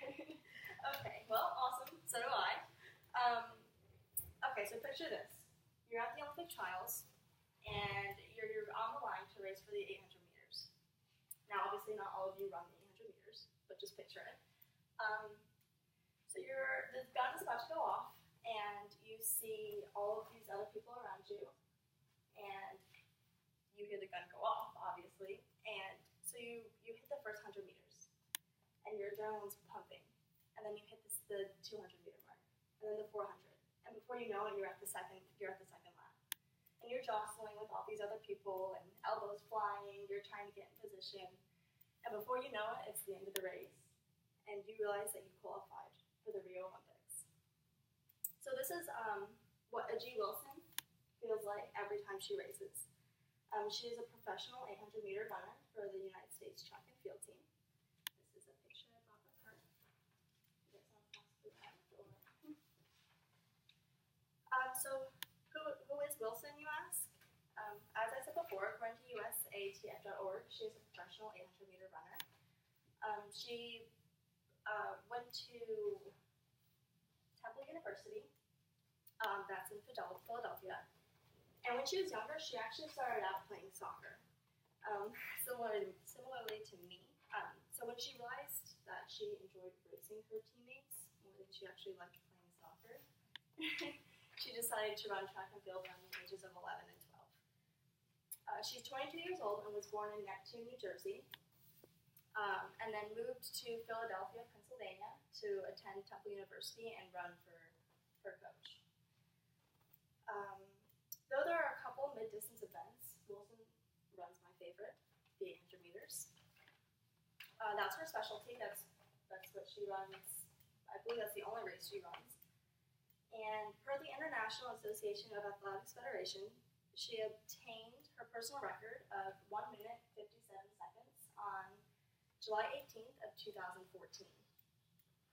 Okay, well, awesome. So do I. Um, okay, so picture this. You're at the Olympic trials, and you're on the line to race for the 800 meters. Now, obviously, not all of you run the 800 meters, but just picture it. Um, so the gun is about to go off, and you see all of these other people around you, and you hear the gun go off, obviously, and so you hit the first 100 meters, and your adrenaline's pumping, and then you hit the 200 meter mark, and then the 400, and before you know it, you're at the second lap, and you're jostling with all these other people, and elbows flying, you're trying to get in position, and before you know it, it's the end of the race, and you realize that you qualified for the Rio Olympics. So this is what Ajee Wilson feels like every time she races. She is a professional 800-meter runner for the United States track and field team. This is a picture I brought of her. You guys want to pass through that? So who is Wilson, you ask? As I said before, according to USATF.org, she is a professional 800-meter runner. She went to Temple University. That's in Philadelphia. And when she was younger, she actually started out playing soccer, similarly to me. So when she realized that she enjoyed racing her teammates more than she actually liked playing soccer, she decided to run track and field around the ages of 11 and 12. She's 22 years old and was born in Neptune, New Jersey, and then moved to Philadelphia, Pennsylvania to attend Temple University and run for her coach. Though there are a couple mid-distance events, Wilson runs my favorite, the 800 meters. That's her specialty. That's what she runs. I believe that's the only race she runs. And per the International Association of Athletics Federation, she obtained her personal record of 1 minute 57 seconds on July 18th of 2014.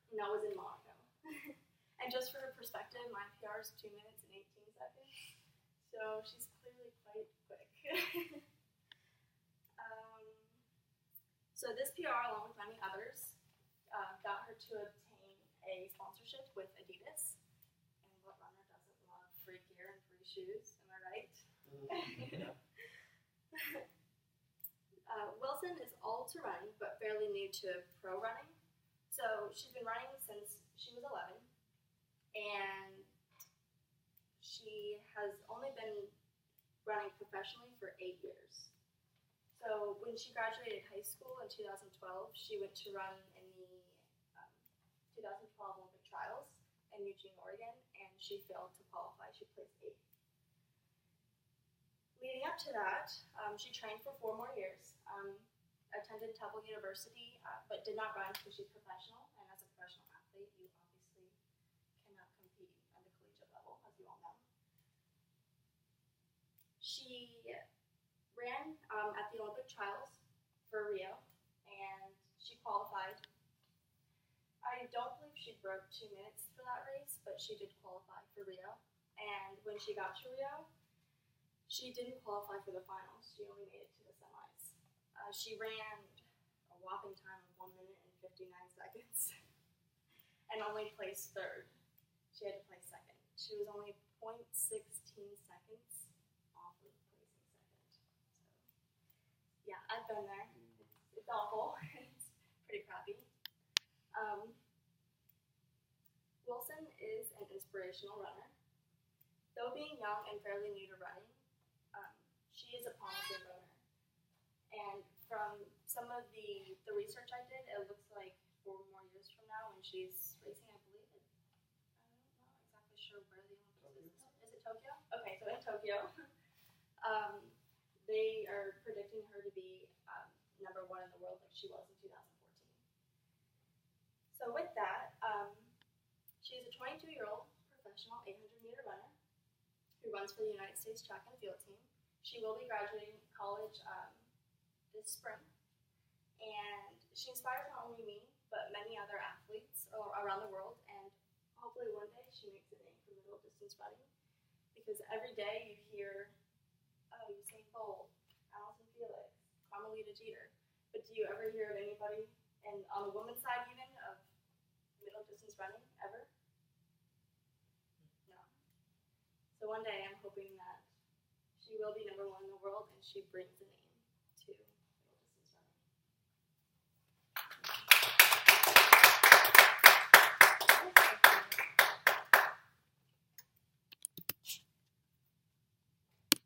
And that was in Monaco. And just for perspective, my PR is 2 minutes and 18 seconds. So she's clearly quite quick. So this PR, along with many others, got her to obtain a sponsorship with Adidas. And what runner doesn't love free gear and free shoes? Am I right? Wilson is all-to-run, but fairly new to pro running. So she's been running since she was 11. And she has only been running professionally for 8 years. So when she graduated high school in 2012, she went to run in the 2012 Olympic trials in Eugene, Oregon, and she failed to qualify. She placed 8th. Leading up to that, she trained for 4 more years, attended Temple University, but did not run because she's professional, and as a professional athlete, you obviously cannot compete at the collegiate level, as you all know. She ran at the Olympic trials for Rio, and she qualified. I don't believe she broke 2 minutes for that race, but she did qualify for Rio. And when she got to Rio, she didn't qualify for the finals. She only made it to the semis. She ran a whopping time of 1 minute and 59 seconds and only placed 3rd. She had to place 2nd. She was only 0.16 seconds off of placing 2nd. So, yeah, I've been there. It's awful. It's pretty crappy. Wilson is an inspirational runner. Though being young and fairly new to running, she is a promising runner. And from some of the research I did, it looks like 4 more years from now when she's racing, I believe I'm not exactly sure where the Olympics is. Is it Tokyo? Okay, so in Tokyo, they are predicting her to be number 1 in the world like she was in 2014. So with that, she is a 22-year-old professional 800-meter runner who runs for the United States track and field team. She will be graduating college this spring, and she inspires not only me, but many other athletes around the world, and hopefully one day she makes a name for middle distance running, because every day you hear, oh, Usain Bolt, Allison Felix, Carmelita Jeter, but do you ever hear of anybody, and on the women's side even, of running ever? No. So one day I'm hoping that she will be number one in the world and she brings a name to